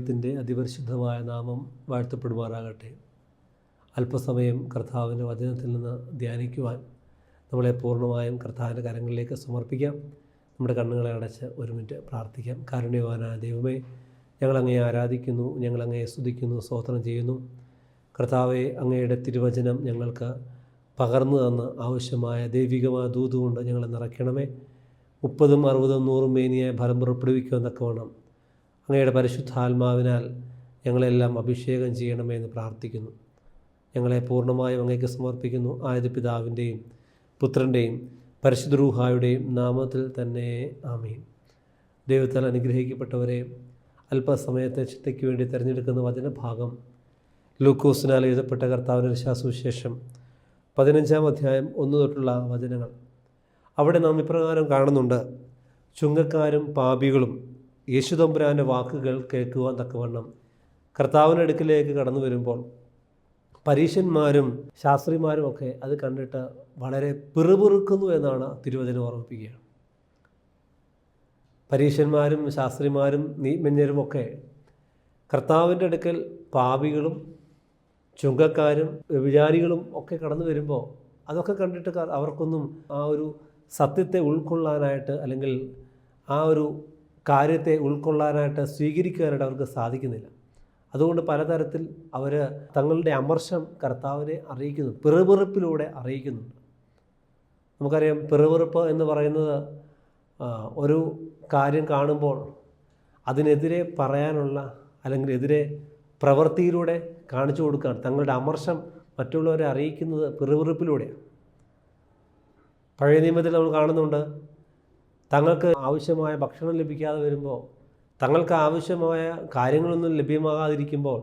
ദൈവത്തിൻ്റെ അതിപരിശുദ്ധമായ നാമം വാഴ്ത്തപ്പെടുമാറാകട്ടെ. അല്പസമയം കർത്താവിൻ്റെ വചനത്തിൽ നിന്ന് ധ്യാനിക്കുവാൻ നമ്മളെ പൂർണ്ണമായും കർത്താവിൻ്റെ കരങ്ങളിലേക്ക് സമർപ്പിക്കാം. നമ്മുടെ കണ്ണുകളെ അടച്ച് ഒരു മിനിറ്റ് പ്രാർത്ഥിക്കാം. കാരുണ്യവാനായ ദൈവമേ, ഞങ്ങളങ്ങയെ ആരാധിക്കുന്നു, ഞങ്ങളങ്ങയെ സ്തുതിക്കുന്നു, സ്തോത്രം ചെയ്യുന്നു. കർത്താവെ, അങ്ങയുടെ തിരുവചനം ഞങ്ങൾക്ക് പകർന്നു തന്ന് ആവശ്യമായ ദൈവികമായ ദൂതുകൊണ്ട് ഞങ്ങളെ നിറയ്ക്കണമേ. 30, 60, 100 മേനിയായ ഫലം പുറപ്പെടുവിക്കുമെന്നൊക്കെ വേണം അങ്ങയുടെ പരിശുദ്ധാത്മാവിനാൽ ഞങ്ങളെല്ലാം അഭിഷേകം ചെയ്യണമേ എന്ന് പ്രാർത്ഥിക്കുന്നു. ഞങ്ങളെ പൂർണ്ണമായും അങ്ങേക്ക് സമർപ്പിക്കുന്നു. ആയത് പിതാവിൻ്റെയും പുത്രൻ്റെയും പരിശുദ്ധ റൂഹായുടെയും നാമത്തിൽ തന്നെ ആമീൻ. ദൈവത്താൽ അനുഗ്രഹിക്കപ്പെട്ടവരെ, അല്പസമയത്തെ ചിന്തയ്ക്ക് വേണ്ടി തിരഞ്ഞെടുക്കുന്ന വചനഭാഗം ലൂക്കോസിനാൽ എഴുതപ്പെട്ട കർത്താവിൻ്റെ സുവിശേഷം 15-ാം അധ്യായം 1 തൊട്ടുള്ള വചനങ്ങൾ. അവിടെ നാം ഇപ്രകാരം കാണുന്നുണ്ട്: ചുങ്കക്കാരും പാപികളും യേശുതമ്പുരാൻ്റെ വാക്കുകൾ കേൾക്കുവാൻ തക്കവണ്ണം കർത്താവിൻ്റെ അടുക്കിലേക്ക് കടന്നു വരുമ്പോൾ പരീശന്മാരും ശാസ്ത്രിമാരും ഒക്കെ അത് കണ്ടിട്ട് വളരെ പിറുപിറുക്കുന്നു എന്നാണ് തിരുവചനം ഓർമ്മിപ്പിക്കുക. പരീശന്മാരും ശാസ്ത്രിമാരും നീതിജ്ഞരുമൊക്കെ കർത്താവിൻ്റെ അടുക്കൽ പാപികളും ചുങ്കക്കാരും വ്യഭിചാരികളും ഒക്കെ കടന്നു വരുമ്പോൾ അതൊക്കെ കണ്ടിട്ട് അവർക്കൊന്നും ആ ഒരു സത്യത്തെ ഉൾക്കൊള്ളാനായിട്ട്, അല്ലെങ്കിൽ ആ ഒരു കാര്യത്തെ ഉൾക്കൊള്ളാനായിട്ട്, സ്വീകരിക്കാനായിട്ട് അവർക്ക് സാധിക്കുന്നില്ല. അതുകൊണ്ട് പലതരത്തിൽ അവർ തങ്ങളുടെ അമർഷം കർത്താവിനെ അറിയിക്കുന്നു, പിറുപിറുപ്പിലൂടെ അറിയിക്കുന്നുണ്ട്. നമുക്കറിയാം, പിറുപിറുപ്പ് എന്ന് പറയുന്നത് ഒരു കാര്യം കാണുമ്പോൾ അതിനെതിരെ പറയാനുള്ള, അല്ലെങ്കിൽ എതിരെ പ്രവൃത്തിയിലൂടെ കാണിച്ചു കൊടുക്കുകയാണ്. തങ്ങളുടെ അമർഷം മറ്റുള്ളവരെ അറിയിക്കുന്നത് പിറുപിറുപ്പിലൂടെയാണ്. പഴയ നിയമത്തിൽ നമ്മൾ കാണുന്നുണ്ട്, തങ്ങൾക്ക് ആവശ്യമായ ഭക്ഷണം ലഭിക്കാതെ വരുമ്പോൾ, തങ്ങൾക്ക് ആവശ്യമായ കാര്യങ്ങളൊന്നും ലഭ്യമാകാതിരിക്കുമ്പോൾ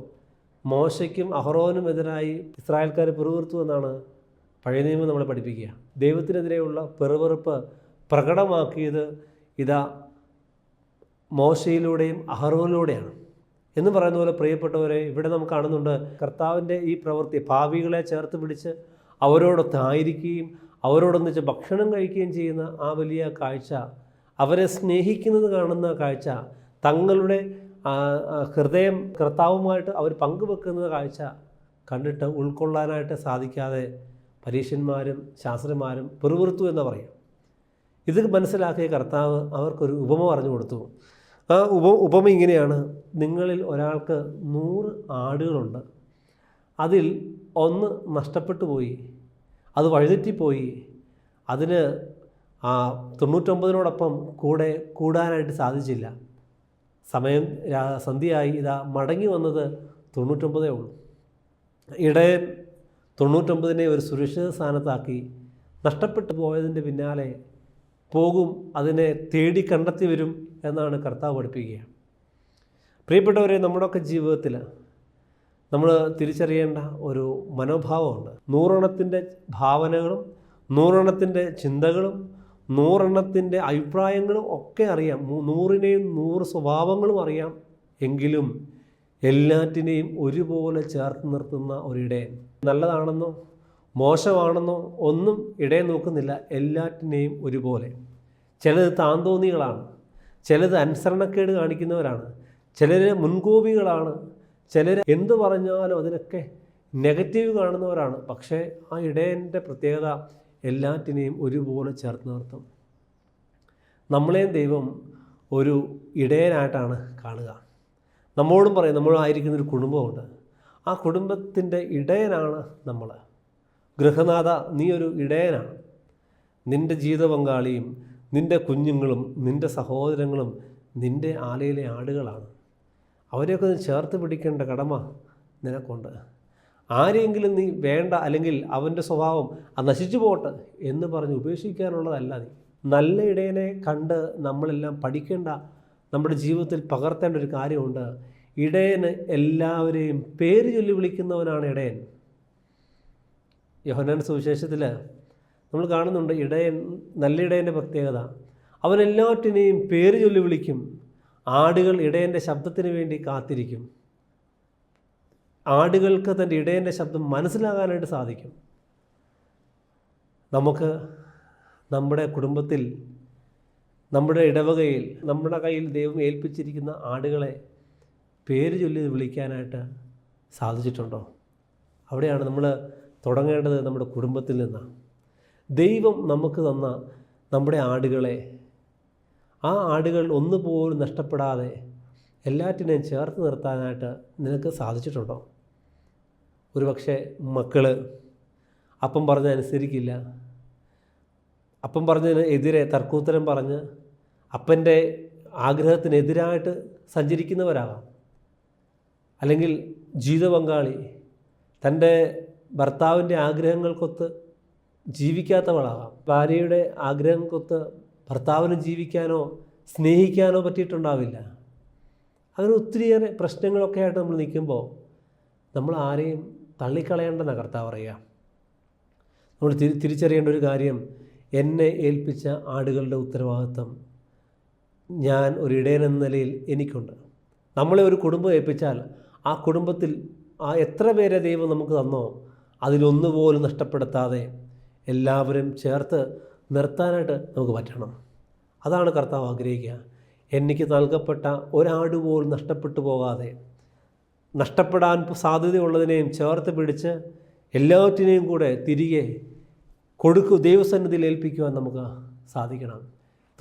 മോശയ്ക്കും അഹറോനും എതിരായി ഇസ്രായേൽക്കാർ പിറുപിറുത്തു എന്നാണ് പഴയ നിയമം നമ്മളെ പഠിപ്പിക്കുക. ദൈവത്തിനെതിരെയുള്ള പിറുപിറുപ്പ് പ്രകടമാക്കിയത് ഇതാ മോശയിലൂടെയും അഹറോനിലൂടെയാണ് എന്ന് പറയുന്ന പോലെ, പ്രിയപ്പെട്ടവരെ, ഇവിടെ നമുക്ക് കാണുന്നുണ്ട് കർത്താവിൻ്റെ ഈ പ്രവൃത്തി. പാപികളെ ചേർത്ത് പിടിച്ച് അവരോടൊത്തായിരിക്കുകയും അവരോടൊന്നിച്ച് ഭക്ഷണം കഴിക്കുകയും ചെയ്യുന്ന ആ വലിയ കാഴ്ച, അവരെ സ്നേഹിക്കുന്നത് കാണുന്ന കാഴ്ച, തങ്ങളുടെ ഹൃദയം കർത്താവുമായിട്ട് അവർ പങ്കുവെക്കുന്ന കാഴ്ച കണ്ടിട്ട് ഉൾക്കൊള്ളാനായിട്ട് സാധിക്കാതെ പരീശന്മാരും ശാസ്ത്രിമാരും പിറുപിറുത്തു എന്ന് പറയാം. ഇത് മനസ്സിലാക്കിയ കർത്താവ് അവർക്കൊരു ഉപമ പറഞ്ഞു കൊടുത്തു. ആ ഉപമ ഇങ്ങനെയാണ്: നിങ്ങളിൽ ഒരാൾക്ക് 100 ആടുകളുണ്ട്. അതിൽ 1 നഷ്ടപ്പെട്ടു പോയി, അത് വഴിതെറ്റിപ്പോയി. അതിന് 99നോടൊപ്പം കൂടാനായിട്ട് സാധിച്ചില്ല. സമയം സന്ധ്യയായി, ഇതാ മടങ്ങി വന്നത് 99 ഉള്ളൂ. ഇടയൻ 99നെ ഒരു സുരക്ഷിത സ്ഥാനത്താക്കി നഷ്ടപ്പെട്ടു പോയതിൻ്റെ പിന്നാലെ പോകും, അതിനെ തേടി കണ്ടെത്തി വരും എന്നാണ് കർത്താവ് പഠിപ്പിക്കുക. പ്രിയപ്പെട്ടവരെ, നമ്മുടെയൊക്കെ ജീവിതത്തിൽ നമ്മൾ തിരിച്ചറിയേണ്ട ഒരു മനോഭാവമുണ്ട്. 100 ഭാവനകളും 100 ചിന്തകളും 100 അഭിപ്രായങ്ങളും ഒക്കെ അറിയാം. 100 സ്വഭാവങ്ങളും അറിയാം. എങ്കിലും എല്ലാറ്റിനെയും ഒരുപോലെ ചേർത്ത് നിർത്തുന്ന ഒരിടയൻ. നല്ലതാണെന്നോ മോശമാണെന്നോ ഒന്നും ഇടയൻ നോക്കുന്നില്ല, എല്ലാറ്റിനെയും ഒരുപോലെ. ചിലത് താന്തോന്നികളാണ്, ചിലത് അനുസരണക്കേട് കാണിക്കുന്നവരാണ്, ചിലർ മുൻകോപികളാണ്, ചിലർ എന്ത് പറഞ്ഞാലും അതിനൊക്കെ നെഗറ്റീവ് കാണുന്നവരാണ്. പക്ഷേ ആ ഇടയൻ്റെ പ്രത്യേകത എല്ലാറ്റിനെയും ഒരുപോലെ ചേർത്ത് നിർത്തും. നമ്മളെയും ദൈവം ഒരു ഇടയനായിട്ടാണ് കാണുക. നമ്മളോടും പറയും, നമ്മളായിരിക്കുന്നൊരു കുടുംബമുണ്ട്, ആ കുടുംബത്തിൻ്റെ ഇടയനാണ് നമ്മൾ. ഗൃഹനാഥ, നീ ഒരു ഇടയനാണ്. നിൻ്റെ ജീവിത പങ്കാളിയും നിൻ്റെ കുഞ്ഞുങ്ങളും നിൻ്റെ സഹോദരങ്ങളും നിൻ്റെ ആലയിലെ ആടുകളാണ്. അവരെയൊക്കെ നീ ചേർത്ത് പിടിക്കേണ്ട കടമ നിനക്കുണ്ട്. ആരെങ്കിലും നീ വേണ്ട, അല്ലെങ്കിൽ അവൻ്റെ സ്വഭാവം അത് നശിച്ചു പോട്ടെ എന്ന് പറഞ്ഞ് ഉപേക്ഷിക്കാനുള്ളതല്ല നീ. നല്ല ഇടയനെ കണ്ട് നമ്മളെല്ലാം പഠിക്കേണ്ട, നമ്മുടെ ജീവിതത്തിൽ പകർത്തേണ്ട ഒരു കാര്യമുണ്ട്. ഇടയന് എല്ലാവരെയും പേര് ചൊല്ലി വിളിക്കുന്നവനാണ് ഇടയൻ. യോഹന്നാൻ സുവിശേഷത്തിൽ നമ്മൾ കാണുന്നുണ്ട് നല്ല ഇടയൻ്റെ പ്രത്യേകത. അവൻ എല്ലാറ്റിനെയും പേര് ചൊല്ലി വിളിക്കും. ആടുകൾ ഇടയൻ്റെ ശബ്ദത്തിന് വേണ്ടി കാത്തിരിക്കും. ആടുകൾക്ക് തൻ്റെ ഇടയൻ്റെ ശബ്ദം മനസ്സിലാകാനായിട്ട് സാധിക്കും. നമുക്ക് നമ്മുടെ കുടുംബത്തിൽ, നമ്മുടെ ഇടവകയിൽ, നമ്മുടെ കയ്യിൽ ദൈവം ഏൽപ്പിച്ചിരിക്കുന്ന ആടുകളെ പേര് ചൊല്ലി വിളിക്കാനായിട്ട് സാധിച്ചിട്ടുണ്ടോ? അവിടെയാണ് നമ്മൾ തുടങ്ങേണ്ടത്, നമ്മുടെ കുടുംബത്തിൽ നിന്നാണ്. ദൈവം നമുക്ക് തന്ന നമ്മുടെ ആടുകളെ, ആ ആടുകൾ ഒന്നുപോലും നഷ്ടപ്പെടാതെ എല്ലാറ്റിനെയും ചേർത്ത് നിർത്താനായിട്ട് നിനക്ക് സാധിച്ചിട്ടുണ്ടോ? ഒരുപക്ഷെ മക്കൾ അപ്പം പറഞ്ഞ് അനുസരിക്കില്ല, അപ്പം പറഞ്ഞതിന് എതിരെ തർക്കൂത്തരം പറഞ്ഞ് അപ്പൻ്റെ ആഗ്രഹത്തിനെതിരായിട്ട് സഞ്ചരിക്കുന്നവരാകാം. അല്ലെങ്കിൽ ജീവിത പങ്കാളി തൻ്റെ ഭർത്താവിൻ്റെ ആഗ്രഹങ്ങൾക്കൊത്ത് ജീവിക്കാത്തവളാകാം. ഭാര്യയുടെ ആഗ്രഹങ്ങൾക്കൊത്ത് ഭർത്താവിന് ജീവിക്കാനോ സ്നേഹിക്കാനോ പറ്റിയിട്ടുണ്ടാവില്ല. അങ്ങനെ ഒത്തിരിയേറെ പ്രശ്നങ്ങളൊക്കെ ആയിട്ട് നമ്മൾ നിൽക്കുമ്പോൾ നമ്മൾ ആരെയും തള്ളിക്കളയേണ്ടെന്നാണ് കർത്താവ് പറയുക. നമ്മൾ തിരിച്ചറിയേണ്ട ഒരു കാര്യം, എന്നെ ഏൽപ്പിച്ച ആടുകളുടെ ഉത്തരവാദിത്വം ഞാൻ ഒരു ഇടയൻ എന്ന നിലയിൽ എനിക്കുണ്ട്. നമ്മളെ ഒരു കുടുംബം ഏൽപ്പിച്ചാൽ ആ കുടുംബത്തിൽ എത്ര പേരെ ദൈവം നമുക്ക് തന്നോ അതിലൊന്നുപോലും നഷ്ടപ്പെടുത്താതെ എല്ലാവരും ചേർത്ത് നിർത്താനായിട്ട് നമുക്ക് പറ്റണം. അതാണ് കർത്താവ് ആഗ്രഹിക്കുക. എനിക്ക് നൽകപ്പെട്ട ഒരാട് പോലും നഷ്ടപ്പെട്ടു പോകാതെ, നഷ്ടപ്പെടാൻ സാധ്യതയുള്ളതിനെയും ചേർത്ത് പിടിച്ച് എല്ലാറ്റിനെയും കൂടെ തിരികെ ദൈവസന്നിധിയിൽ ഏൽപ്പിക്കുവാൻ നമുക്ക് സാധിക്കണം.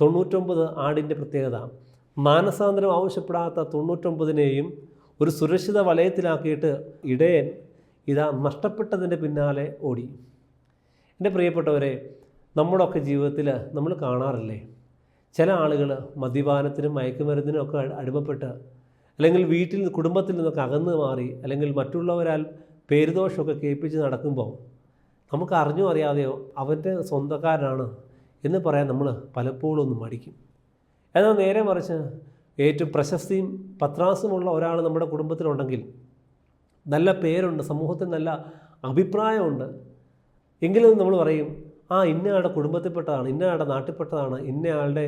99 ആടിൻ്റെ പ്രത്യേകത, മാനസാന്തരം ആവശ്യപ്പെടാത്ത 99നെയും ഒരു സുരക്ഷിത വലയത്തിലാക്കിയിട്ട് ഇടയൻ ഇതാ നഷ്ടപ്പെട്ടതിൻ്റെ പിന്നാലെ ഓടി. എൻ്റെ പ്രിയപ്പെട്ടവരെ, നമ്മുടെയൊക്കെ ജീവിതത്തിൽ നമ്മൾ കാണാറില്ലേ, ചില ആളുകൾ മദ്യപാനത്തിനും മയക്കുമരുന്നിനും ഒക്കെ അടിമപ്പെട്ട്, അല്ലെങ്കിൽ വീട്ടിൽ കുടുംബത്തിൽ നിന്നൊക്കെ അകന്നു മാറി, അല്ലെങ്കിൽ മറ്റുള്ളവരാൽ പേരുദോഷമൊക്കെ കേൾപ്പിച്ച് നടക്കുമ്പോൾ നമുക്ക് അറിഞ്ഞോ അറിയാതെയോ അവൻ്റെ സ്വന്തക്കാരനാണ് എന്ന് പറയാൻ നമ്മൾ പലപ്പോഴും ഒന്ന് മടിക്കും. എന്നാൽ നേരെ മറിച്ച് ഏറ്റവും പ്രശസ്തിയും പത്രാസുമുള്ള ഒരാൾ നമ്മുടെ കുടുംബത്തിലുണ്ടെങ്കിൽ, നല്ല പേരുണ്ട്, സമൂഹത്തിൽ നല്ല അഭിപ്രായമുണ്ട്, എങ്കിലും നമ്മൾ പറയും, ഇന്നയാളുടെ കുടുംബത്തിൽപ്പെട്ടതാണ്, ഇന്നയാളുടെ നാട്ടിൽപ്പെട്ടതാണ്, ഇന്നയാളുടെ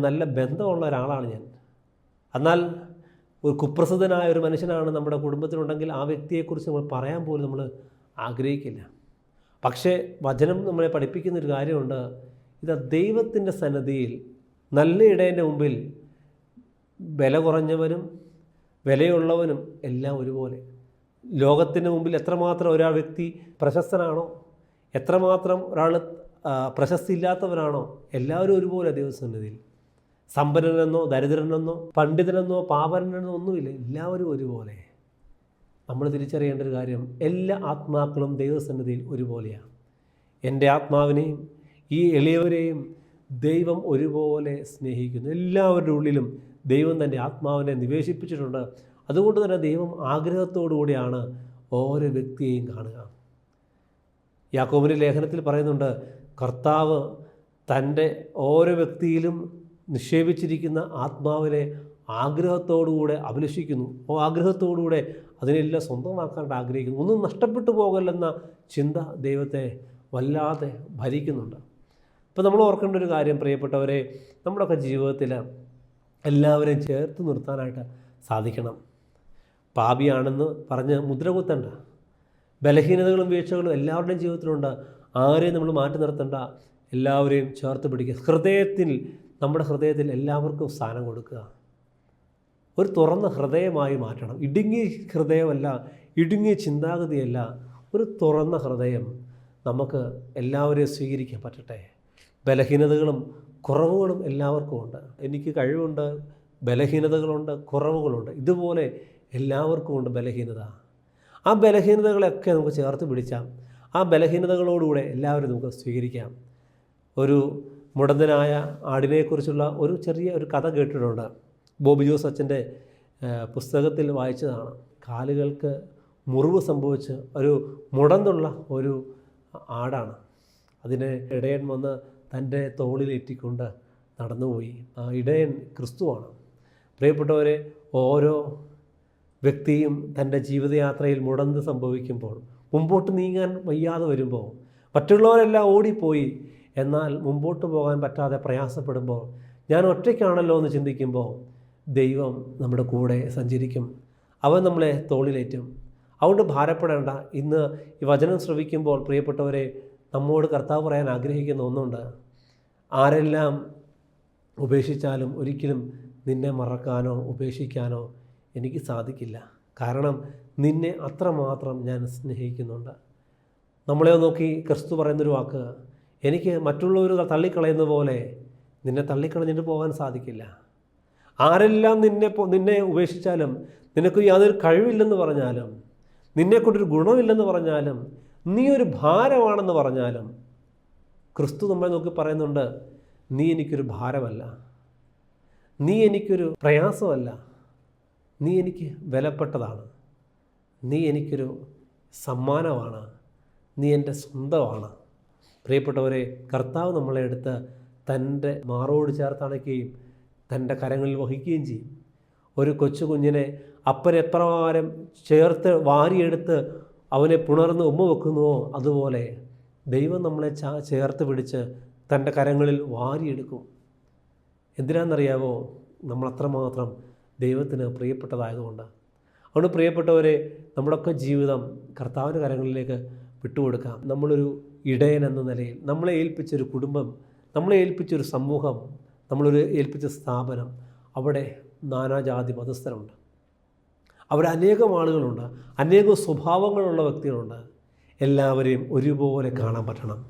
നല്ല ബന്ധമുള്ള ഒരാളാണ് ഞാൻ. എന്നാൽ ഒരു കുപ്രസിദ്ധനായ ഒരു മനുഷ്യനാണ് നമ്മുടെ കുടുംബത്തിലുണ്ടെങ്കിൽ ആ വ്യക്തിയെക്കുറിച്ച് നമ്മൾ പറയാൻ പോലും നമ്മൾ ആഗ്രഹിക്കില്ല. പക്ഷേ വചനം നമ്മളെ പഠിപ്പിക്കുന്നൊരു കാര്യമുണ്ട്. ഇത് ദൈവത്തിൻ്റെ സന്നിധിയിൽ നല്ല ഇടയൻ്റെ മുമ്പിൽ വില കുറഞ്ഞവനും വിലയുള്ളവനും എല്ലാം ഒരുപോലെ. ലോകത്തിൻ്റെ മുമ്പിൽ എത്രമാത്രം ഒരാൾ വ്യക്തി പ്രശസ്തനാണോ, എത്രമാത്രം ഒരാൾ പ്രശസ്തി ഇല്ലാത്തവരാണോ, എല്ലാവരും ഒരുപോലെ ദൈവസന്നിധിയിൽ. സമ്പന്നനെന്നോ ദരിദ്രനെന്നോ പണ്ഡിതനെന്നോ പാപരനെന്നോ ഒന്നുമില്ല, എല്ലാവരും ഒരുപോലെ. നമ്മൾ തിരിച്ചറിയേണ്ട ഒരു കാര്യം, എല്ലാ ആത്മാക്കളും ദൈവസന്നിധിയിൽ ഒരുപോലെയാണ്. എൻ്റെ ആത്മാവിനെയും ഈ എളിയവരെയും ദൈവം ഒരുപോലെ സ്നേഹിക്കുന്നു. എല്ലാവരുടെ ഉള്ളിലും ദൈവം തൻ്റെ ആത്മാവിനെ നിവേശിപ്പിച്ചിട്ടുണ്ട്. അതുകൊണ്ട് തന്നെ ദൈവം ആഗ്രഹത്തോടു കൂടിയാണ് ഓരോ വ്യക്തിയെയും കാണുക. യാക്കോബിൻ്റെ ലേഖനത്തിൽ പറയുന്നുണ്ട്, കർത്താവ് തൻ്റെ ഓരോ വ്യക്തിയിലും നിക്ഷേപിച്ചിരിക്കുന്ന ആത്മാവിനെ ആഗ്രഹത്തോടുകൂടെ അഭിലഷിക്കുന്നു. ആഗ്രഹത്തോടുകൂടെ അതിനെല്ലാം സ്വന്തമാക്കാനായിട്ട് ആഗ്രഹിക്കുന്നു. ഒന്നും നഷ്ടപ്പെട്ടു പോകല്ലെന്ന ചിന്ത ദൈവത്തെ വല്ലാതെ ഭരിക്കുന്നുണ്ട്. ഇപ്പോൾ നമ്മൾ ഓർക്കേണ്ട ഒരു കാര്യം, പ്രിയപ്പെട്ടവരെ, നമ്മുടെയൊക്കെ ജീവിതത്തിൽ എല്ലാവരെയും ചേർത്ത് നിർത്താനായിട്ട് സാധിക്കണം. പാപിയാണെന്ന് പറഞ്ഞ് മുദ്ര കുത്തണ്ട. ബലഹീനതകളും വീഴ്ചകളും എല്ലാവരുടെയും ജീവിതത്തിലുണ്ട്. ആരെയും നമ്മൾ മാറ്റി നിർത്തണ്ട, എല്ലാവരെയും ചേർത്ത് പിടിക്കുക. നമ്മുടെ ഹൃദയത്തിൽ എല്ലാവർക്കും സ്ഥാനം കൊടുക്കുക. ഒരു തുറന്ന ഹൃദയമായി മാറ്റണം. ഇടുങ്ങിയ ഹൃദയമല്ല, ഇടുങ്ങിയ ചിന്താഗതിയല്ല, ഒരു തുറന്ന ഹൃദയം. നമുക്ക് എല്ലാവരെയും സ്വീകരിക്കാൻ പറ്റട്ടെ. ബലഹീനതകളും കുറവുകളും എല്ലാവർക്കും ഉണ്ട്. എനിക്ക് കഴിവുണ്ട്, ബലഹീനതകളുണ്ട്, കുറവുകളുണ്ട്. ഇതുപോലെ എല്ലാവർക്കും ഉണ്ട് ബലഹീനത. ആ ബലഹീനതകളെയൊക്കെ നമുക്ക് ചേർത്ത് പിടിച്ചാൽ ആ ബലഹീനതകളോടുകൂടെ എല്ലാവരും നമുക്ക് സ്വീകരിക്കാം. ഒരു മുടന്തനായ ആടിനെക്കുറിച്ചുള്ള ഒരു കഥ കേട്ടിട്ടുണ്ട്. ബോബി ജോസ് അച്ഛൻ്റെ പുസ്തകത്തിൽ വായിച്ചതാണ്. കാലുകൾക്ക് മുറിവ് സംഭവിച്ച് ഒരു മുടന്തുള്ള ഒരു ആടാണ്. അതിനെ ഇടയൻ വന്ന് തൻ്റെ തോളിലേറ്റിക്കൊണ്ട് നടന്നുപോയി. ആ ഇടയൻ ക്രിസ്തുവാണ്. പ്രിയപ്പെട്ടവരെ, ഓരോ വ്യക്തിയും തൻ്റെ ജീവിതയാത്രയിൽ മുടന്ത് സംഭവിക്കുമ്പോൾ, മുമ്പോട്ട് നീങ്ങാൻ വയ്യാതെ വരുമ്പോൾ, മറ്റുള്ളവരെല്ലാം ഓടിപ്പോയി എന്നാൽ മുമ്പോട്ട് പോകാൻ പറ്റാതെ പ്രയാസപ്പെടുമ്പോൾ, ഞാൻ ഒറ്റയ്ക്കാണല്ലോ എന്ന് ചിന്തിക്കുമ്പോൾ ദൈവം നമ്മുടെ കൂടെ സഞ്ചരിക്കും. അവൻ നമ്മളെ തോളിലേറ്റും. അതുകൊണ്ട് ഭാരപ്പെടേണ്ട. ഇന്ന് ഈ വചനം ശ്രവിക്കുമ്പോൾ പ്രിയപ്പെട്ടവരെ, നമ്മോട് കർത്താവ് പറയാൻ ആഗ്രഹിക്കുന്ന ഒന്നുണ്ട്. ആരെല്ലാം ഉപേക്ഷിച്ചാലും ഒരിക്കലും നിന്നെ മറക്കാനോ ഉപേക്ഷിക്കാനോ എനിക്ക് സാധിക്കില്ല. കാരണം നിന്നെ അത്രമാത്രം ഞാൻ സ്നേഹിക്കുന്നുണ്ട്. നമ്മളെ നോക്കി ക്രിസ്തു പറയുന്നൊരു വാക്ക്, എനിക്ക് മറ്റുള്ളവർ തള്ളിക്കളയുന്ന പോലെ നിന്നെ തള്ളിക്കളഞ്ഞിട്ട് പോകാൻ സാധിക്കില്ല. ആരെല്ലാം നിന്നെ ഉപേക്ഷിച്ചാലും, നിനക്ക് യാതൊരു കഴിവില്ലെന്ന് പറഞ്ഞാലും, നിന്നെക്കൊണ്ടൊരു ഗുണമില്ലെന്ന് പറഞ്ഞാലും, നീ ഒരു ഭാരമാണെന്ന് പറഞ്ഞാലും, ക്രിസ്തു നമ്മളെ നോക്കി പറയുന്നുണ്ട്, നീ എനിക്കൊരു ഭാരമല്ല, നീ എനിക്കൊരു പ്രയാസമല്ല, നീ എനിക്ക് വിലപ്പെട്ടതാണ്, നീ എനിക്കൊരു സമ്മാനമാണ്, നീ എൻ്റെ സ്വന്തമാണ്. പ്രിയപ്പെട്ടവരെ, കർത്താവ് നമ്മളെ എടുത്ത് തൻ്റെ മാറോട് ചേർത്തണയ്ക്കുകയും തൻ്റെ കരങ്ങളിൽ വഹിക്കുകയും ചെയ്യും. ഒരു കൊച്ചു കുഞ്ഞിനെ അപ്പൻ എപ്രകാരം ചേർത്ത് വാരിയെടുത്ത് അവനെ പുണർന്ന് ഉമ്മ വെക്കുന്നുവോ, അതുപോലെ ദൈവം നമ്മളെ ചേർത്ത് പിടിച്ച് തൻ്റെ കരങ്ങളിൽ വാരിയെടുക്കും. എന്തിനാണെന്നറിയാവോ? നമ്മളത്രമാത്രം ദൈവത്തിന് പ്രിയപ്പെട്ടതായതുകൊണ്ട്. അതുകൊണ്ട് പ്രിയപ്പെട്ടവരെ, നമ്മുടെയൊക്കെ ജീവിതം കർത്താവിൻ്റെ കരങ്ങളിലേക്ക് വിട്ടുകൊടുക്കാം. നമ്മളൊരു ഇടയൻ എന്ന നിലയിൽ നമ്മളെ ഏൽപ്പിച്ചൊരു കുടുംബം, നമ്മളെ ഏൽപ്പിച്ചൊരു സമൂഹം, ഏൽപ്പിച്ച സ്ഥാപനം, അവിടെ നാനാജാതി മതസ്ഥരുണ്ട്, അവിടെ അനേകം ആളുകളുണ്ട്, അനേകം സ്വഭാവങ്ങളുള്ള വ്യക്തികളുണ്ട്. എല്ലാവരെയും ഒരുപോലെ കാണാൻ പറ്റണം,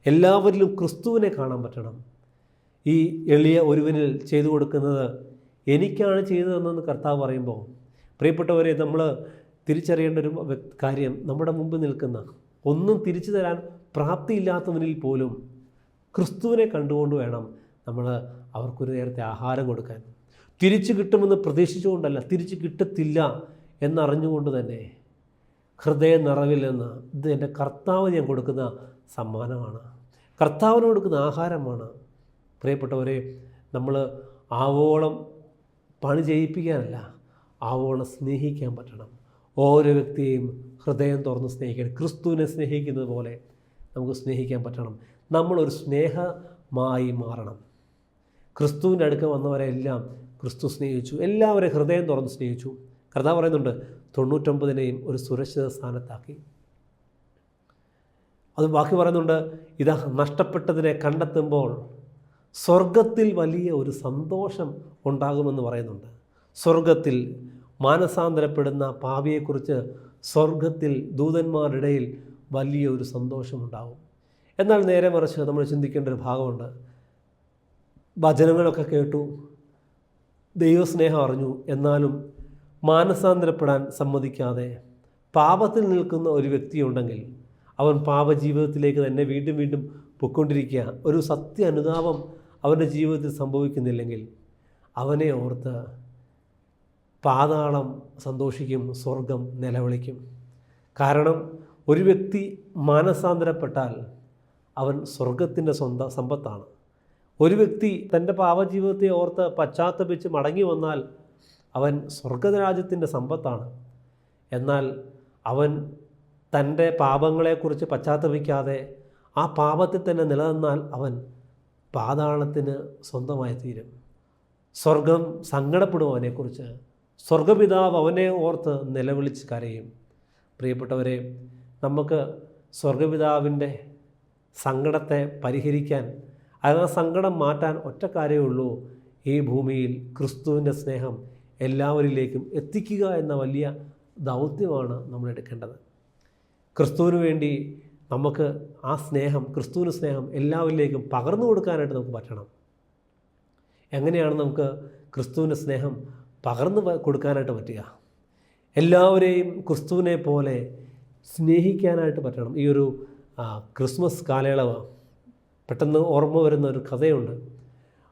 എല്ലാവരിലും ക്രിസ്തുവിനെ കാണാൻ പറ്റണം. ഈ എളിയ ഒരുവനിൽ ചെയ്തു കൊടുക്കുന്നത് എനിക്കാണ് ചെയ്തതെന്ന് കർത്താവ് പറയുമ്പോൾ, പ്രിയപ്പെട്ടവരെ, നമ്മൾ തിരിച്ചറിയേണ്ട ഒരു കാര്യം, നമ്മുടെ മുമ്പിൽ നിൽക്കുന്ന ഒന്നും തിരിച്ചു തരാൻ പ്രാപ്തിയില്ലാത്തവനിൽ പോലും ക്രിസ്തുവിനെ കണ്ടുകൊണ്ട് വേണം നമ്മൾ അവർക്കൊരു നേരത്തെ ആഹാരം കൊടുക്കാൻ. തിരിച്ചു കിട്ടുമെന്ന് പ്രതീക്ഷിച്ചുകൊണ്ടല്ല, തിരിച്ചു കിട്ടത്തില്ല എന്നറിഞ്ഞുകൊണ്ട് തന്നെ ഹൃദയ നിറവിൽ നിന്ന്, ഇത് എൻ്റെ കർത്താവ് ഞാൻ കൊടുക്കുന്ന സമ്മാനമാണ്, കർത്താവിന് കൊടുക്കുന്ന ആഹാരമാണ്. പ്രിയപ്പെട്ടവരെ, നമ്മൾ ആവോളം പണി ചെയ്യിപ്പിക്കാനല്ല, ആവോളം സ്നേഹിക്കാൻ പറ്റണം. ഓരോ വ്യക്തിയെയും ഹൃദയം തുറന്ന് സ്നേഹിക്കണം. ക്രിസ്തുവിനെ സ്നേഹിക്കുന്നത് പോലെ നമുക്ക് സ്നേഹിക്കാൻ പറ്റണം. നമ്മളൊരു സ്നേഹമായി മാറണം. ക്രിസ്തുവിൻ്റെ അടുക്ക വന്നവരെല്ലാം ക്രിസ്തു സ്നേഹിച്ചു, എല്ലാവരെയും ഹൃദയം തുറന്ന് സ്നേഹിച്ചു. കർത്താവ് പറയുന്നുണ്ട്, 99നെയും ഒരു സുരക്ഷിത സ്ഥാനത്താക്കി. അത് ബാക്കി പറയുന്നുണ്ട്, ഇതാ നഷ്ടപ്പെട്ടതിനെ കണ്ടെത്തുമ്പോൾ സ്വർഗത്തിൽ വലിയ ഒരു സന്തോഷം ഉണ്ടാകുമെന്ന് പറയുന്നുണ്ട്. സ്വർഗത്തിൽ മാനസാന്തരപ്പെടുന്ന പാപിയെക്കുറിച്ച് സ്വർഗത്തിൽ ദൂതന്മാരുടെ ഇടയിൽ വലിയൊരു സന്തോഷമുണ്ടാകും. എന്നാൽ നേരെ മറിച്ച് നമ്മൾ ചിന്തിക്കേണ്ട ഒരു ഭാഗമുണ്ട്. വചനങ്ങളൊക്കെ കേട്ടു, ദൈവസ്നേഹം അറിഞ്ഞു, എന്നാലും മാനസാന്തരപ്പെടാൻ സമ്മതിക്കാതെ പാപത്തിൽ നിൽക്കുന്ന ഒരു വ്യക്തിയുണ്ടെങ്കിൽ അവൻ പാപജീവിതത്തിലേക്ക് തന്നെ വീണ്ടും വീണ്ടും പൊയ്ക്കൊണ്ടിരിക്കുക. ഒരു സത്യ അനുതാപം അവൻ്റെ ജീവിതത്തിൽ സംഭവിക്കുന്നില്ലെങ്കിൽ അവനെ ഓർത്ത് പാതാളം സന്തോഷിക്കും, സ്വർഗം നിലവിളിക്കും. കാരണം ഒരു വ്യക്തി മാനസാന്തരപ്പെട്ടാൽ അവൻ സ്വർഗത്തിൻ്റെ സ്വന്തം സമ്പത്താണ്. ഒരു വ്യക്തി തൻ്റെ പാപജീവിതത്തെ ഓർത്ത് പശ്ചാത്തപിച്ച് മടങ്ങി വന്നാൽ അവൻ സ്വർഗരാജ്യത്തിൻ്റെ സമ്പത്താണ്. എന്നാൽ അവൻ തൻ്റെ പാപങ്ങളെക്കുറിച്ച് പശ്ചാത്തപിക്കാതെ ആ പാപത്തിൽ തന്നെ നിലനിന്നാൽ അവൻ പാതാളത്തിന് സ്വന്തമായി തീരും. സ്വർഗം സങ്കടപ്പെടും അവനെക്കുറിച്ച്. സ്വർഗപിതാവ് അവനെ ഓർത്ത് നിലവിളിച്ച് കരയും. പ്രിയപ്പെട്ടവരെ, നമുക്ക് സ്വർഗപിതാവിൻ്റെ സങ്കടത്തെ പരിഹരിക്കാൻ, ആ സങ്കടം മാറ്റാൻ ഒറ്റ കാര്യമേ ഉള്ളൂ, ഈ ഭൂമിയിൽ ക്രിസ്തുവിൻ്റെ സ്നേഹം എല്ലാവരിലേക്കും എത്തിക്കുക എന്ന വലിയ ദൗത്യമാണ് നമ്മൾ എടുക്കേണ്ടത്. ക്രിസ്തുവിന് വേണ്ടി നമുക്ക് ആ സ്നേഹം, ക്രിസ്തുവിന് സ്നേഹം എല്ലാവരിലേക്കും പകർന്നു കൊടുക്കാനായിട്ട് നമുക്ക് പറ്റണം. എങ്ങനെയാണ് നമുക്ക് ക്രിസ്തുവിൻ്റെ സ്നേഹം പകർന്നു കൊടുക്കാനായിട്ട് പറ്റുക? എല്ലാവരെയും ക്രിസ്തുവിനെ പോലെ സ്നേഹിക്കാനായിട്ട് പറ്റണം. ഈ ഒരു ക്രിസ്മസ് കാലയളവ് പെട്ടെന്ന് ഓർമ്മ വരുന്ന ഒരു കഥയുണ്ട്.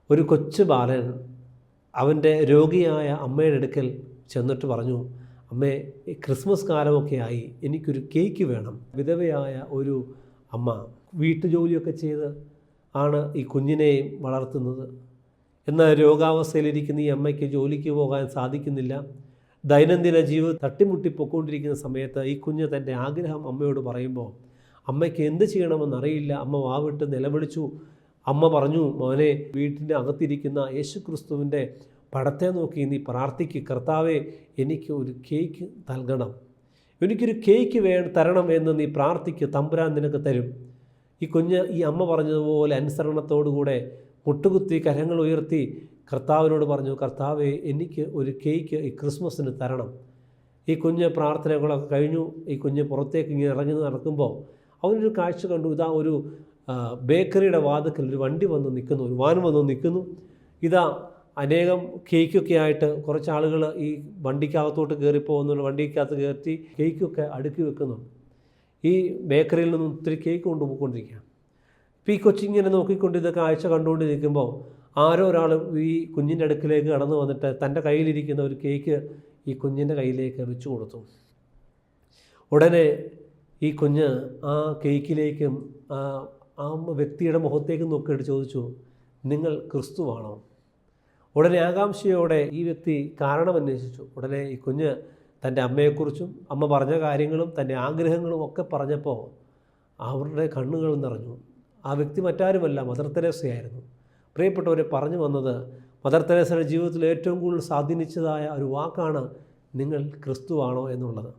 ഒരു കൊച്ചു ബാലൻ അവൻ്റെ രോഗിയായ അമ്മയുടെ അടുക്കൽ ചെന്നിട്ട് പറഞ്ഞു, അമ്മേ, ക്രിസ്മസ് കാലമൊക്കെ ആയി, എനിക്കൊരു കേക്ക് വേണം. വിധവയായ ഒരു അമ്മ വീട്ടുജോലിയൊക്കെ ചെയ്ത് ആണ് ഈ കുഞ്ഞിനെയും വളർത്തുന്നത്. എന്നാൽ രോഗാവസ്ഥയിലിരിക്കുന്ന ഈ അമ്മയ്ക്ക് ജോലിക്ക് പോകാൻ സാധിക്കുന്നില്ല. ദൈനംദിന ജീവിതം തട്ടിമുട്ടിപ്പൊക്കൊണ്ടിരിക്കുന്ന സമയത്ത് ഈ കുഞ്ഞ് തൻ്റെ ആഗ്രഹം അമ്മയോട് പറയുമ്പോൾ അമ്മയ്ക്ക് എന്ത് ചെയ്യണമെന്നറിയില്ല. അമ്മ വാവിട്ട് നിലവിളിച്ചു. അമ്മ പറഞ്ഞു, മോനെ, വീട്ടിൻ്റെ അകത്തിരിക്കുന്ന യേശു ക്രിസ്തുവിൻ്റെ പടത്തെ നോക്കി നീ പ്രാർത്ഥിക്ക്, കർത്താവേ, എനിക്ക് ഒരു കേക്ക് നൽകണം, എനിക്കൊരു കേക്ക് തരണം എന്ന് നീ പ്രാർത്ഥിക്ക്, തമ്പുരാൻ നിനക്ക് തരും. ഈ കുഞ്ഞ് ഈ അമ്മ പറഞ്ഞതുപോലെ അനുസരണത്തോടുകൂടെ മുട്ടുകുത്തി കരങ്ങൾ ഉയർത്തി കർത്താവിനോട് പറഞ്ഞു, കർത്താവേ, എനിക്ക് ഒരു കേക്ക് ഈ ക്രിസ്മസിന് തരണം. ഈ കുഞ്ഞ് പ്രാർത്ഥനകളൊക്കെ കഴിഞ്ഞു. ഈ കുഞ്ഞ് പുറത്തേക്ക് ഇങ്ങനെ ഇറങ്ങി നടക്കുമ്പോൾ അവനൊരു കാഴ്ച കണ്ടു. ഇതാ ഒരു ബേക്കറിയുടെ വാതിക്കൽ ഒരു വണ്ടി വന്ന് നിൽക്കുന്നു, ഒരു വാൻ വന്ന് നിൽക്കുന്നു. ഇതാ അനേകം കേക്കൊക്കെ ആയിട്ട് കുറച്ച് ആളുകൾ ഈ വണ്ടിക്കകത്തോട്ട് കയറിപ്പോകുന്നുണ്ട്. വണ്ടിക്കകത്ത് കയറ്റി കേക്കൊക്കെ അടുക്കി വെക്കുന്നുണ്ട്. ഈ ബേക്കറിയിൽ നിന്നും ഒത്തിരി കേക്ക് കൊണ്ടുപോയിക്കൊണ്ടിരിക്കുകയാണ്. ഇപ്പോൾ ഈ കൊച്ചിങ്ങനെ നോക്കിക്കൊണ്ട് ഇതൊക്കെ കാഴ്ച കണ്ടുകൊണ്ട് നിൽക്കുമ്പോൾ ആരോ ഒരാൾ ഈ കുഞ്ഞിൻ്റെ അടുക്കിലേക്ക് കടന്നു വന്നിട്ട് തൻ്റെ കയ്യിലിരിക്കുന്ന ഒരു കേക്ക് ഈ കുഞ്ഞിൻ്റെ കയ്യിലേക്ക് വെച്ചു കൊടുത്തു. ഉടനെ ഈ കുഞ്ഞ് ആ കേക്കിലേക്കും ആ വ്യക്തിയുടെ മുഖത്തേക്ക് നോക്കിയിട്ട് ചോദിച്ചു, നിങ്ങൾ ക്രിസ്തുവാണോ? ഉടനെ ആകാംക്ഷയോടെ ഈ വ്യക്തി കാരണം അന്വേഷിച്ചു. ഉടനെ ഈ കുഞ്ഞ് തൻ്റെ അമ്മയെക്കുറിച്ചും അമ്മ പറഞ്ഞ കാര്യങ്ങളും തൻ്റെ ആഗ്രഹങ്ങളും ഒക്കെ പറഞ്ഞപ്പോൾ അവരുടെ കണ്ണുകൾ നിറഞ്ഞു. ആ വ്യക്തി മറ്റാരുമല്ല, മദർ തെരേസയായിരുന്നു. പ്രിയപ്പെട്ടവരെ, പറഞ്ഞു വന്നത് മദർ തെരേസയുടെ ജീവിതത്തിൽ ഏറ്റവും കൂടുതൽ സ്വാധീനിച്ചതായ ഒരു വാക്കാണ് നിങ്ങൾ ക്രിസ്തുവാണോ എന്നുള്ളത്.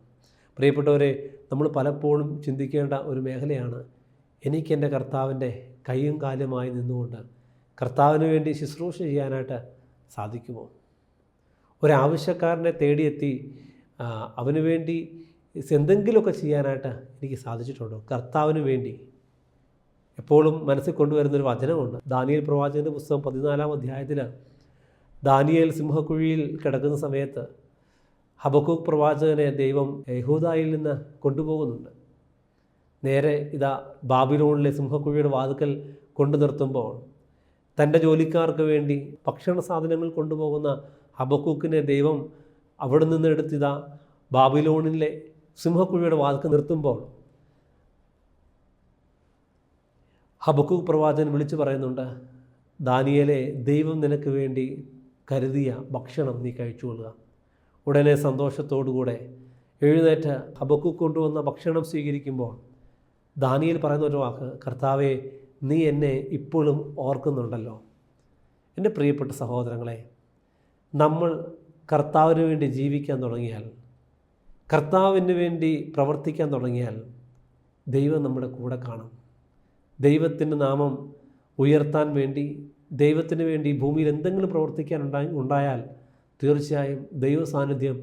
പ്രിയപ്പെട്ടവരെ, നമ്മൾ പലപ്പോഴും ചിന്തിക്കേണ്ട ഒരു മേഖലയാണ്, എനിക്ക് എൻ്റെ കർത്താവിൻ്റെ കൈയും കാലുമായി നിന്നുകൊണ്ട് കർത്താവിന് വേണ്ടി ശുശ്രൂഷ ചെയ്യാനായിട്ട് സാധിക്കുമോ? ഒരാവശ്യക്കാരനെ തേടിയെത്തി അവന് വേണ്ടി എന്തെങ്കിലുമൊക്കെ ചെയ്യാനായിട്ട് എനിക്ക് സാധിച്ചിട്ടുണ്ടോ? കർത്താവിന് വേണ്ടി എപ്പോഴും മനസ്സിൽ കൊണ്ടുവരുന്നൊരു വചനമുണ്ട്. ദാനിയേൽ പ്രവാചകൻ്റെ പുസ്തകം 14-ാം അധ്യായത്തിൽ ദാനിയേൽ സിംഹക്കുഴിയിൽ കിടക്കുന്ന സമയത്ത് ഹബക്കൂക്ക് പ്രവാചകനെ ദൈവം യഹൂദായിൽ നിന്ന് കൊണ്ടുപോകുന്നുണ്ട്. നേരെ ഇതാ ബാബിലോണിലെ സിംഹക്കുഴിയുടെ വാതിക്കൽ കൊണ്ടു നിർത്തുമ്പോൾ തൻ്റെ ജോലിക്കാർക്ക് വേണ്ടി ഭക്ഷണ സാധനങ്ങൾ കൊണ്ടുപോകുന്ന ഹബക്കൂക്കിനെ ദൈവം അവിടെ നിന്ന് എടുത്തിതാ ബാബിലോണിലെ സിംഹക്കുഴിയുടെ വാതിക്കൽ നിർത്തുമ്പോൾ ഹബക്കൂക്ക് പ്രവാചകൻ വിളിച്ചു പറയുന്നുണ്ട്, ദാനിയേലേ, ദൈവം നിനക്ക് വേണ്ടി കരുതിയ ഭക്ഷണം നീ കഴിച്ചുകൊള്ളുക. ഉടനെ സന്തോഷത്തോടുകൂടെ എഴുന്നേറ്റ് ഹബക്കൂക്ക് കൊണ്ടുവന്ന ഭക്ഷണം സ്വീകരിക്കുമ്പോൾ ദാനിയേൽ പറയുന്ന ഒരു വാക്ക്, കർത്താവേ, നീ എന്നെ ഇപ്പോഴും ഓർക്കുന്നുണ്ടല്ലോ. എൻ്റെ പ്രിയപ്പെട്ട സഹോദരങ്ങളെ, നമ്മൾ കർത്താവിന് വേണ്ടി ജീവിക്കാൻ തുടങ്ങിയാൽ, കർത്താവിന് വേണ്ടി പ്രവർത്തിക്കാൻ തുടങ്ങിയാൽ ദൈവം നമ്മുടെ കൂടെ കാണും. ദൈവത്തിൻ്റെ നാമം ഉയർത്താൻ വേണ്ടി, ദൈവത്തിന് വേണ്ടി ഭൂമിയിൽ എന്തെങ്കിലും പ്രവർത്തിക്കാൻ ഉണ്ടായാൽ തീർച്ചയായും ദൈവ സാന്നിധ്യം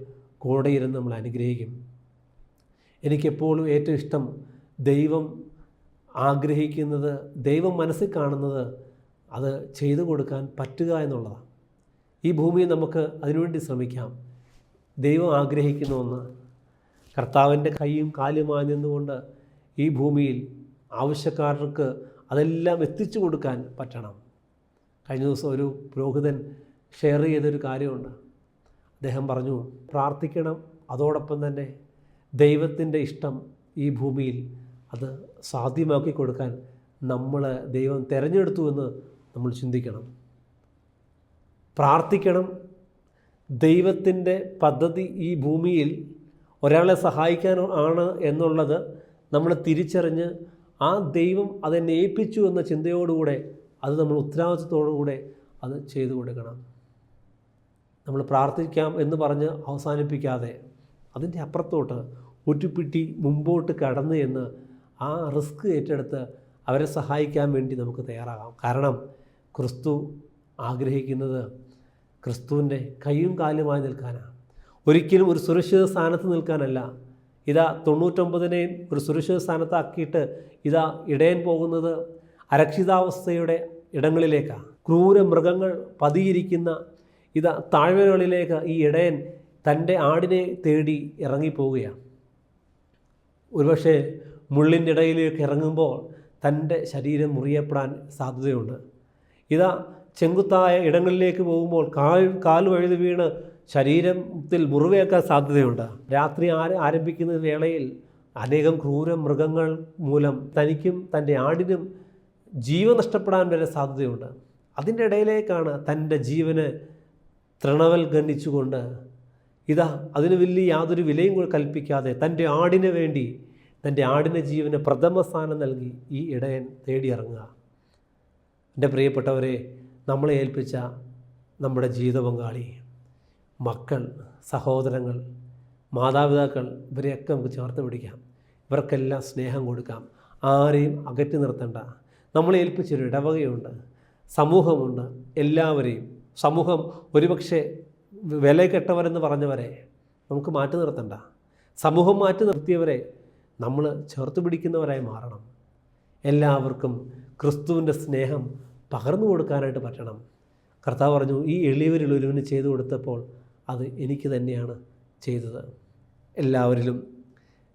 കൂടെ ഇരുന്ന് നമ്മൾ അനുഗ്രഹിക്കും. എനിക്കെപ്പോഴും ഏറ്റവും ഇഷ്ടം ദൈവം ആഗ്രഹിക്കുന്നത്, ദൈവം മനസ്സിൽ കാണുന്നത് അത് ചെയ്തു കൊടുക്കാൻ പറ്റുക എന്നുള്ളതാണ്. ഈ ഭൂമിയിൽ നമുക്ക് അതിനുവേണ്ടി ശ്രമിക്കാം. ദൈവം ആഗ്രഹിക്കുന്ന ഒന്ന്, കർത്താവിൻ്റെ കൈയും കാലുമായി നിന്നുകൊണ്ട് ഈ ഭൂമിയിൽ ആവശ്യക്കാർക്ക് അതെല്ലാം എത്തിച്ചു കൊടുക്കാൻ പറ്റണം. കഴിഞ്ഞ ദിവസം ഒരു പുരോഹിതൻ ഷെയർ ചെയ്തൊരു കാര്യമുണ്ട്. അദ്ദേഹം പറഞ്ഞു, പ്രാർത്ഥിക്കണം, അതോടൊപ്പം തന്നെ ദൈവത്തിൻ്റെ ഇഷ്ടം ഈ ഭൂമിയിൽ അത് സാധ്യമാക്കി കൊടുക്കാൻ ദൈവം തിരഞ്ഞെടുത്തു എന്ന് നമ്മൾ ചിന്തിക്കണം. പ്രാർത്ഥിക്കണം, ദൈവത്തിൻ്റെ പദ്ധതി ഈ ഭൂമിയിൽ ഒരാളെ സഹായിക്കാൻ ആണ് എന്നുള്ളത് നമ്മൾ തിരിച്ചറിഞ്ഞ് ആ ദൈവം അതെന്നെ ഏൽപ്പിച്ചു എന്ന ചിന്തയോടുകൂടെ അത് നമ്മൾ ഉത്തരവാദിത്വത്തോടുകൂടെ അത് ചെയ്തു കൊടുക്കണം. നമ്മൾ പ്രാർത്ഥിക്കാം എന്ന് പറഞ്ഞ് അവസാനിപ്പിക്കാതെ അതിൻ്റെ അപ്പുറത്തോട്ട് ഉറ്റുപിട്ടി മുമ്പോട്ട് കടന്ന് എന്ന് ആ റിസ്ക് ഏറ്റെടുത്ത് അവരെ സഹായിക്കാൻ വേണ്ടി നമുക്ക് തയ്യാറാകാം. കാരണം ക്രിസ്തു ആഗ്രഹിക്കുന്നത് ക്രിസ്തുവിൻ്റെ കൈയും കാലുമായി നിൽക്കാനാണ്, ഒരിക്കലും ഒരു സുരക്ഷിത സ്ഥാനത്ത് നിൽക്കാനല്ല. ഇതാ 99-നെയും ഒരു സുരക്ഷിത സ്ഥാനത്താക്കിയിട്ട് ഇതാ ഇടയൻ പോകുന്നത് അരക്ഷിതാവസ്ഥയുടെ ഇടങ്ങളിലേക്കാണ്. ക്രൂര മൃഗങ്ങൾ പതിയിരിക്കുന്ന ഇതാ താഴ്വരകളിലേക്ക് ഈ ഇടയൻ തൻ്റെ ആടിനെ തേടി ഇറങ്ങിപ്പോവുകയാണ്. ഒരുപക്ഷെ മുള്ളിൻ്റെ ഇടയിലേക്ക് ഇറങ്ങുമ്പോൾ തൻ്റെ ശരീരം മുറിയപ്പെടാൻ സാധ്യതയുണ്ട്. ഇതാ ചെങ്കുത്തായ ഇടങ്ങളിലേക്ക് പോകുമ്പോൾ കാൽ വഴുതി വീണ് ശരീരത്തിൽ മുറിവേൽക്കാൻ സാധ്യതയുണ്ട്. രാത്രി ആരംഭിക്കുന്ന വേളയിൽ അനേകം ക്രൂര മൃഗങ്ങൾ മൂലം തനിക്കും തൻ്റെ ആടിനും ജീവൻ നഷ്ടപ്പെടാൻ വരെ സാധ്യതയുണ്ട്. അതിൻ്റെ ഇടയിലേക്കാണ് തൻ്റെ ജീവന് തൃണവൽഗണിച്ചുകൊണ്ട് ഇതാ അതിന് വലിയ യാതൊരു വിലയും കൽപ്പിക്കാതെ തൻ്റെ ആടിന് വേണ്ടി തൻ്റെ ആടിൻ്റെ ജീവന് പ്രഥമ സ്ഥാനം നൽകി ഈ ഇടയൻ തേടിയിറങ്ങുക. എൻ്റെ പ്രിയപ്പെട്ടവരെ, നമ്മളെ ഏൽപ്പിച്ച നമ്മുടെ ജീവിത പങ്കാളി, മക്കൾ, സഹോദരങ്ങൾ, മാതാപിതാക്കൾ, ഇവരെയൊക്കെ നമുക്ക് ചേർത്ത് പിടിക്കാം. ഇവർക്കെല്ലാം സ്നേഹം കൊടുക്കാം. ആരെയും അകറ്റി നിർത്തേണ്ട. നമ്മളെ ഏൽപ്പിച്ചൊരു ഇടവകയുണ്ട്. സമൂഹമുണ്ട്. എല്ലാവരെയും സമൂഹം ഒരുപക്ഷെ വില കെട്ടവരെന്ന് പറഞ്ഞവരെ നമുക്ക് മാറ്റി നിർത്തണ്ട. സമൂഹം മാറ്റി നിർത്തിയവരെ നമ്മൾ ചേർത്ത് പിടിക്കുന്നവരായി മാറണം. എല്ലാവർക്കും ക്രിസ്തുവിൻ്റെ സ്നേഹം പകർന്നു കൊടുക്കാനായിട്ട് പറ്റണം. കർത്താവ് പറഞ്ഞു, ഈ എളിയവരിൽ ഒരുവന് ചെയ്തു കൊടുത്തപ്പോൾ അത് എനിക്ക് തന്നെയാണ് ചെയ്തത്. എല്ലാവരിലും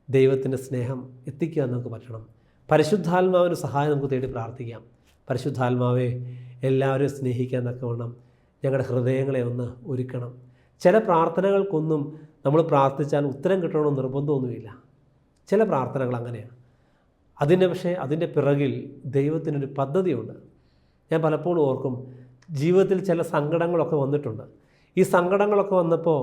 ദൈവത്തിൻ്റെ സ്നേഹം എത്തിക്കാൻ നമുക്ക് പറ്റണം. പരിശുദ്ധാത്മാവിന് സഹായം നമുക്ക് തേടി പ്രാർത്ഥിക്കാം. പരിശുദ്ധാത്മാവെ, എല്ലാവരും സ്നേഹിക്കാൻ തക്കവണ്ണം ഞങ്ങളുടെ ഹൃദയങ്ങളെ ഒന്ന് ഒരുക്കണം. ചില പ്രാർത്ഥനകൾക്കൊന്നും നമ്മൾ പ്രാർത്ഥിച്ചാൽ ഉത്തരം കിട്ടണമെന്ന് നിർബന്ധമൊന്നുമില്ല. ചില പ്രാർത്ഥനകൾ അങ്ങനെയാണ്. അതിൻ്റെ പിറകിൽ ദൈവത്തിനൊരു പദ്ധതിയുണ്ട്. ഞാൻ പലപ്പോഴും ഓർക്കും, ജീവിതത്തിൽ ചില സങ്കടങ്ങളൊക്കെ വന്നിട്ടുണ്ട്. ഈ സങ്കടങ്ങളൊക്കെ വന്നപ്പോൾ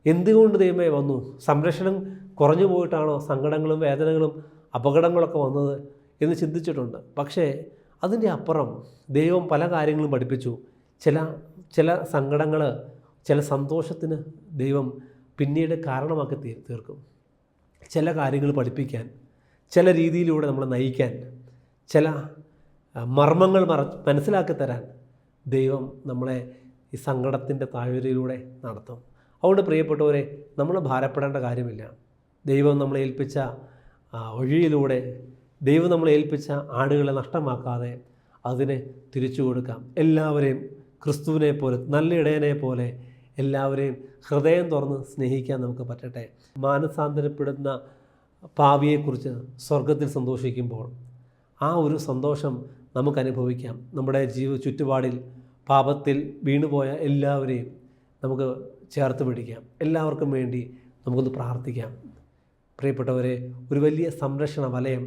എന്തുകൊണ്ട് ദൈവമേ വന്നു? സംരക്ഷണം കുറഞ്ഞു പോയിട്ടാണോ സങ്കടങ്ങളും വേദനകളും അപകടങ്ങളൊക്കെ വന്നത് എന്ന് ചിന്തിച്ചിട്ടുണ്ട്. പക്ഷേ അതിൻ്റെ അപ്പുറം ദൈവം പല കാര്യങ്ങളും പഠിപ്പിച്ചു. ചില സങ്കടങ്ങൾ, ചില സന്തോഷത്തിന് ദൈവം പിന്നീട് കാരണമാക്കി തീർക്കും. ചില കാര്യങ്ങൾ പഠിപ്പിക്കാൻ, ചില രീതിയിലൂടെ നമ്മളെ നയിക്കാൻ, ചില മർമ്മങ്ങൾ മനസ്സിലാക്കി തരാൻ ദൈവം നമ്മളെ ഈ സങ്കടത്തിൻ്റെ താഴ്വരയിലൂടെ നടത്തും. അതുകൊണ്ട് പ്രിയപ്പെട്ടവരെ, നമ്മൾ ഭാരപ്പെടേണ്ട കാര്യമില്ല. ദൈവം നമ്മളെ ഏൽപ്പിച്ച വഴിയിലൂടെ, ദൈവം നമ്മളെ ഏൽപ്പിച്ച ആടുകളെ നഷ്ടമാക്കാതെ അതിനെ തിരിച്ചു കൊടുക്കാം. എല്ലാവരെയും ക്രിസ്തുവിനെ പോലെ, നല്ല ഇടയനെ പോലെ എല്ലാവരെയും ഹൃദയം തുറന്ന് സ്നേഹിക്കാൻ നമുക്ക് പറ്റട്ടെ. മാനസാന്തരപ്പെടുന്ന പാപിയെക്കുറിച്ച് സ്വർഗത്തിൽ സന്തോഷിക്കുമ്പോൾ ആ ഒരു സന്തോഷം നമുക്ക് അനുഭവിക്കാം. നമ്മുടെ ചുറ്റുപാടിൽ പാപത്തിൽ വീണുപോയ എല്ലാവരെയും നമുക്ക് ചേർത്ത് പിടിക്കാം. എല്ലാവർക്കും വേണ്ടി നമുക്കൊന്ന് പ്രാർത്ഥിക്കാം. പ്രിയപ്പെട്ടവരെ, ഒരു വലിയ സംരക്ഷണ വലയം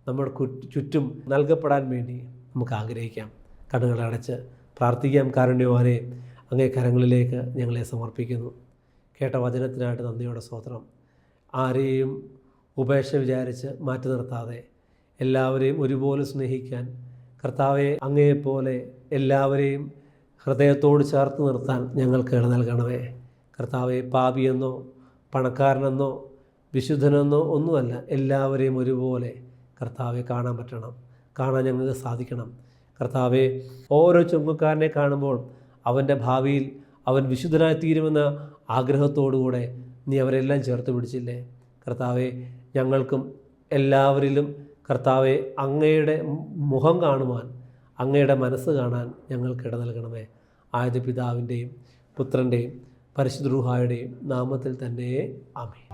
നമ്മുടെ ചുറ്റും നൽകപ്പെടാൻ വേണ്ടി നമുക്ക് ആഗ്രഹിക്കാം. കണ്ണുകളെ അടച്ച് പ്രാർത്ഥിക്കാം. കാരുണ്യവാനെ, അങ്ങേ കരങ്ങളിലേക്ക് ഞങ്ങളെ സമർപ്പിക്കുന്നു. കേട്ട വചനത്തിനായിട്ട് നന്ദിയോടെ സ്തോത്രം. ആരെയും ഉപേക്ഷ വിചാരിച്ച് മാറ്റി നിർത്താതെ എല്ലാവരെയും ഒരുപോലെ സ്നേഹിക്കാൻ കർത്താവെ, അങ്ങയെപ്പോലെ എല്ലാവരെയും ഹൃദയത്തോട് ചേർത്ത് നിർത്താൻ ഞങ്ങൾക്ക് ഇട നൽകണമേ. കർത്താവെ, പാപിയെന്നോ പണക്കാരനെന്നോ വിശുദ്ധനെന്നോ ഒന്നുമല്ല, എല്ലാവരെയും ഒരുപോലെ കർത്താവെ കാണാൻ പറ്റണം, കാണാൻ ഞങ്ങൾക്ക് സാധിക്കണം. കർത്താവെ, ഓരോ ചുങ്കക്കാരനെ കാണുമ്പോൾ അവൻ്റെ ഭാവിയിൽ അവൻ വിശുദ്ധനായി തീരുമെന്ന ആഗ്രഹത്തോടുകൂടെ നീ അവരെല്ലാം ചേർത്ത് പിടിച്ചില്ലേ. കർത്താവെ, ഞങ്ങൾക്കും എല്ലാവരിലും കർത്താവെ അങ്ങയുടെ മുഖം കാണുവാൻ, അങ്ങയുടെ മനസ്സ് കാണാൻ ഞങ്ങൾക്ക് ഇട നൽകണമേ. ആയത് പിതാവിൻ്റെയും പുത്രൻ്റെയും പരിശുദ്ധ റൂഹായുടെയും നാമത്തിൽ തന്നെ ആമേൻ.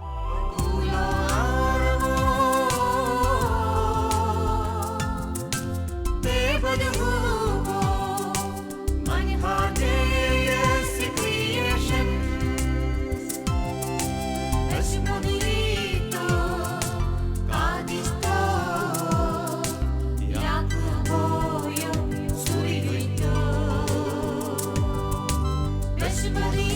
Everybody